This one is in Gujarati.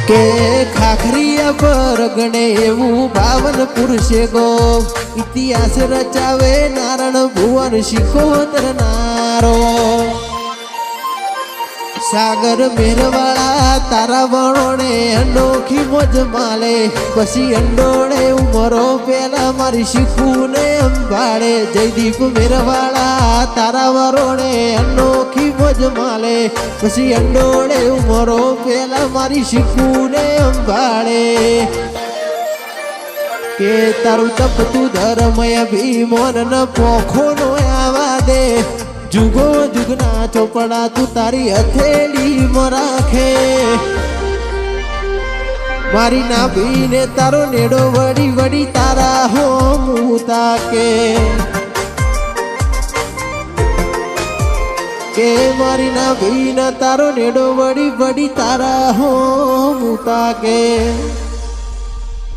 કે ખાખરીયા પર ગણે એવું ભાવન પુરુષે ગો ઇતિહાસ રચાવે નારણ ભુવન શિકોતર નારો સાગર મેરવાળા તારા વણોને અનોખી મોજ માલે પછી અંડોળે ઉમરો પેલા મારી શીખુને અંબાડે જયદીપ મેરવાળા તારા વરોણે અનોખી મોજ માલે પછી અંડોળે ઉમરો પેલા મારી શીખુને અંબાડે કે તારું તપતું ધર્મય ભીમોન ન પોખો નો આવા દે जुगो जुगना चौपड़ा तू तारी हथेली मराखे मारी ना बीने तारो नेडो वड़ी वड़ी तारा हो मुता के मारी ना बीना तारो नेडो वड़ी वड़ी तारा हो मुता के